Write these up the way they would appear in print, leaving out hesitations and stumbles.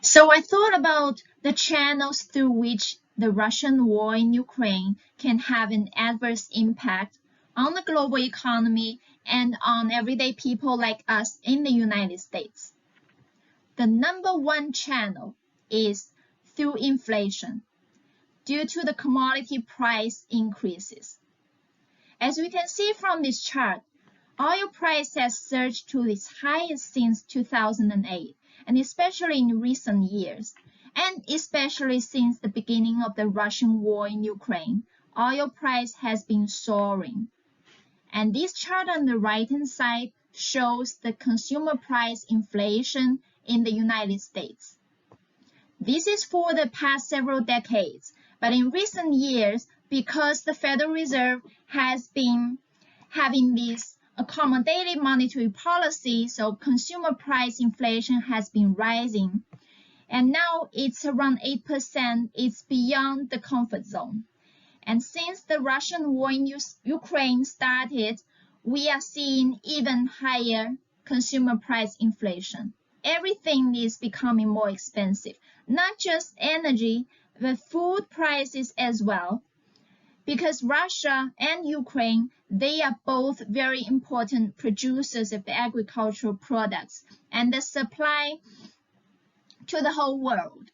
So I thought about the channels through which the Russian war in Ukraine can have an adverse impact on the global economy and on everyday people like us in the United States. The number one channel is through inflation due to the commodity price increases. As we can see from this chart, oil price has surged to its highest since 2008, and especially in recent years, and especially since the beginning of the Russian war in Ukraine, oil price has been soaring. And this chart on the right-hand side shows the consumer price inflation in the United States. This is for the past several decades, but in recent years, because the Federal Reserve has been having this accommodative monetary policy, so consumer price inflation has been rising. And now it's around 8%, it's beyond the comfort zone. And since the Russian war in Ukraine started, we are seeing even higher consumer price inflation. Everything is becoming more expensive, not just energy, but food prices as well. Because Russia and Ukraine, they are both very important producers of agricultural products and they supply to the whole world.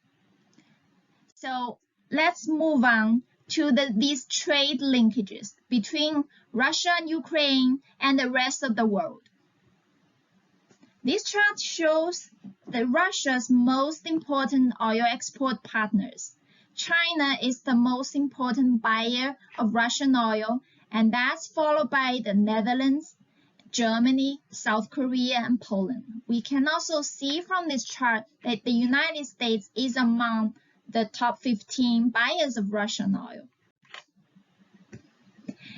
So let's move on to these trade linkages between Russia and Ukraine and the rest of the world. This chart shows Russia's most important oil export partners. China is the most important buyer of Russian oil, and that's followed by the Netherlands, Germany, South Korea, and Poland. We can also see from this chart that the United States is among the top 15 buyers of Russian oil.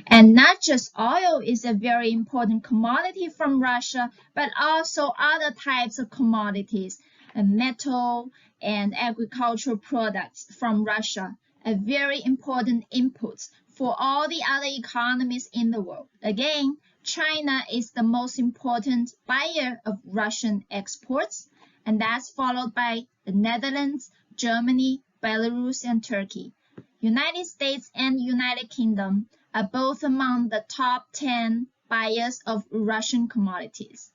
And not just oil is a very important commodity from Russia, but also other types of commodities, metal and agricultural products from Russia are very important inputs for all the other economies in the world. Again, China is the most important buyer of Russian exports, and that's followed by the Netherlands, Germany, Belarus, and Turkey. United States and United Kingdom are both among the top 10 buyers of Russian commodities.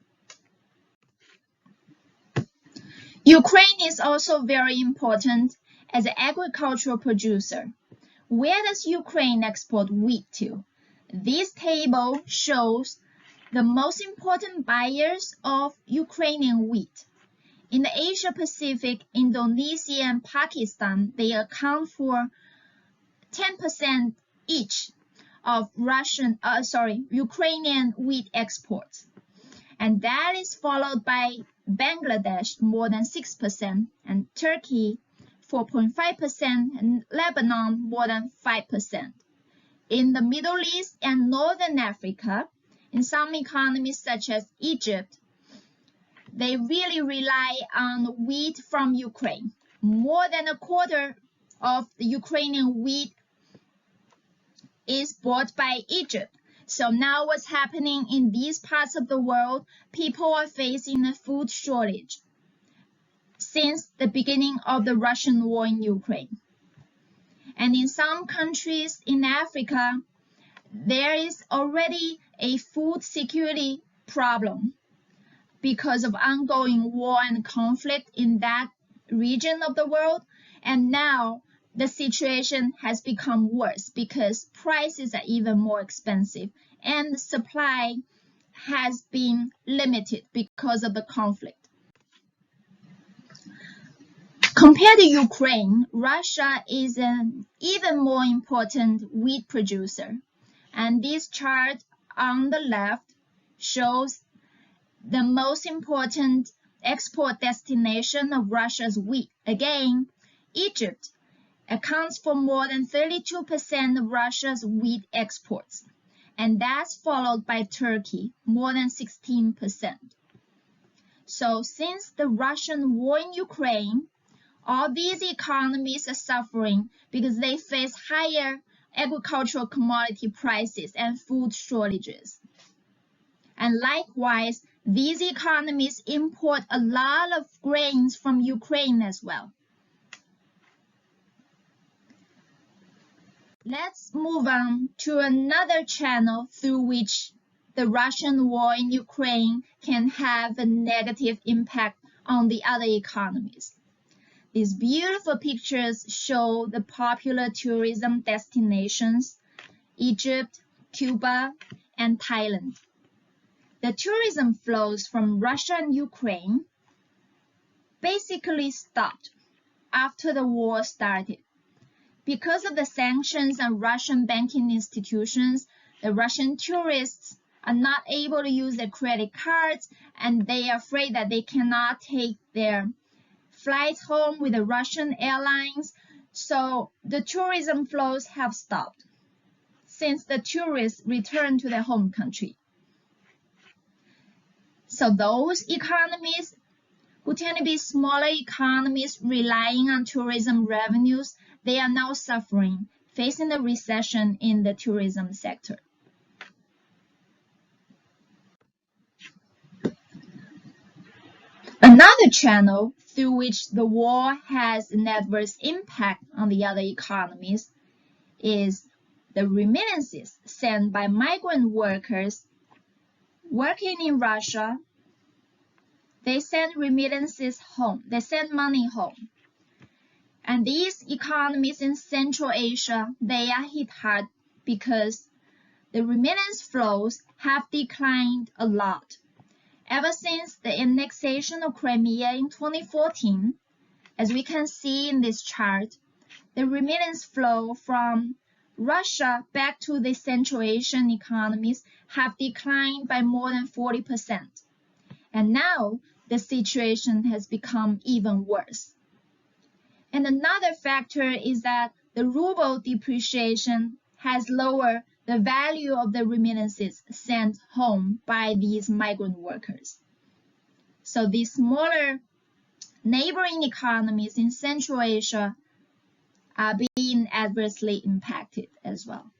Ukraine is also very important as an agricultural producer. Where does Ukraine export wheat to? This table shows the most important buyers of Ukrainian wheat. In the Asia Pacific, Indonesia and Pakistan, they account for 10% each of Ukrainian wheat exports. And that is followed by Bangladesh, more than 6%, and Turkey, 4.5%, and Lebanon, more than 5%. In the Middle East and Northern Africa, in some economies such as Egypt, they really rely on wheat from Ukraine. More than a quarter of the Ukrainian wheat is bought by Egypt. So now what's happening in these parts of the world, people are facing a food shortage since the beginning of the Russian war in Ukraine. And in some countries in Africa, there is already a food security problem because of ongoing war and conflict in that region of the world. And now the situation has become worse because prices are even more expensive and the supply has been limited because of the conflict. Compared to Ukraine, Russia is an even more important wheat producer. And this chart on the left shows the most important export destination of Russia's wheat. Again, Egypt accounts for more than 32% of Russia's wheat exports, and that's followed by Turkey, more than 16%. So since the Russian war in Ukraine, all these economies are suffering because they face higher agricultural commodity prices and food shortages. And likewise, These economies import a lot of grains from Ukraine as well. Let's move on to another channel through which the Russian war in Ukraine can have a negative impact on the other economies. These beautiful pictures show the popular tourism destinations, Egypt, Cuba, and Thailand. The tourism flows from Russia and Ukraine basically stopped after the war started. Because of the sanctions on Russian banking institutions, the Russian tourists are not able to use their credit cards, and they are afraid that they cannot take their flights home with the Russian airlines. So the tourism flows have stopped since the tourists return to their home country. So those economies who tend to be smaller economies relying on tourism revenues, they are now suffering, facing a recession in the tourism sector. Another channel through which the war has an adverse impact on the other economies is the remittances sent by migrant workers working in Russia. They send remittances home. They send money home. And these economies in Central Asia, they are hit hard because the remittance flows have declined a lot. Ever since the annexation of Crimea in 2014, as we can see in this chart, the remittance flow from Russia back to the Central Asian economies have declined by more than 40%. And now the situation has become even worse. And another factor is that the ruble depreciation has lowered the value of the remittances sent home by these migrant workers. So these smaller neighboring economies in Central Asia are being adversely impacted as well.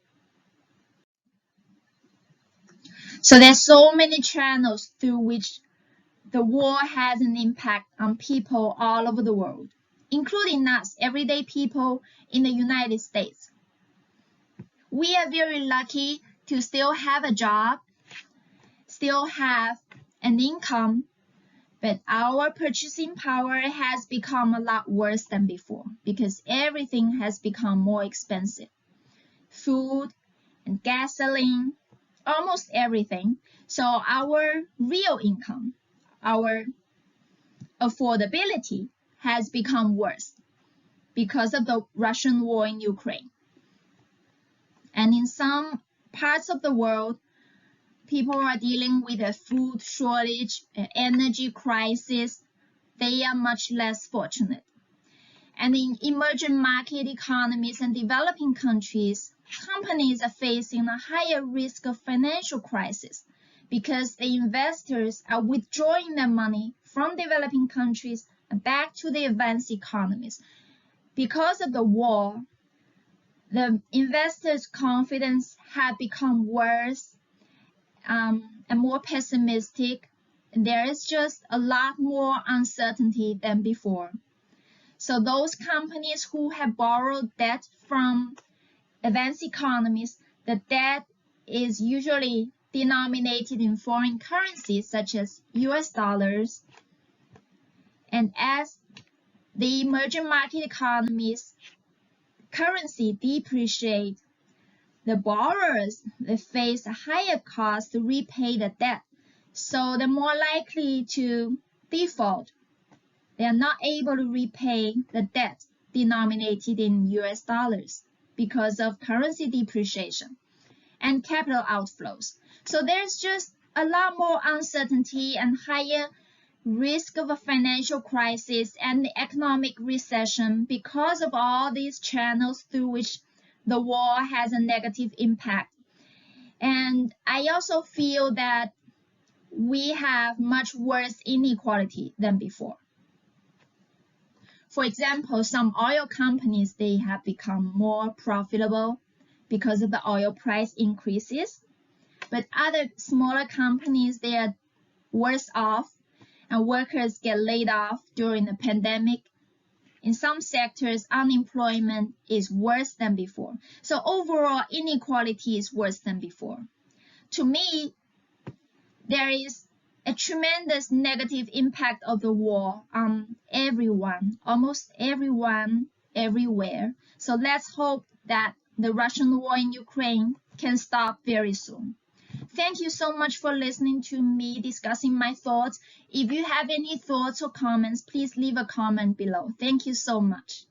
So there's so many channels through which the war has an impact on people all over the world, including us, everyday people in the United States. We are very lucky to still have a job, still have an income, but our purchasing power has become a lot worse than before because everything has become more expensive. Food and gasoline, almost everything. So our real income, our affordability has become worse because of the Russian war in Ukraine. And in some parts of the world, people are dealing with a food shortage, an energy crisis. They are much less fortunate. And in emerging market economies and developing countries, companies are facing a higher risk of financial crisis because the investors are withdrawing their money from developing countries and back to the advanced economies. Because of the war, the investors' confidence had become worse and more pessimistic. There is just a lot more uncertainty than before. So those companies who have borrowed debt from advanced economies, the debt is usually denominated in foreign currencies such as US dollars. And as the emerging market economies currency depreciate, the borrowers they face a higher cost to repay the debt, so they're more likely to default. They are not able to repay the debt denominated in US dollars because of currency depreciation and capital outflows. So there's just a lot more uncertainty and higher risk of a financial crisis and the economic recession because of all these channels through which the war has a negative impact. And I also feel that we have much worse inequality than before. For example, some oil companies, they have become more profitable because of the oil price increases. But other smaller companies, they are worse off, and workers get laid off during the pandemic. In some sectors, unemployment is worse than before. So overall, inequality is worse than before. To me, there is a tremendous negative impact of the war on everyone, almost everyone, everywhere. So let's hope that the Russian war in Ukraine can stop very soon. Thank you so much for listening to me discussing my thoughts. If you have any thoughts or comments, please leave a comment below. Thank you so much.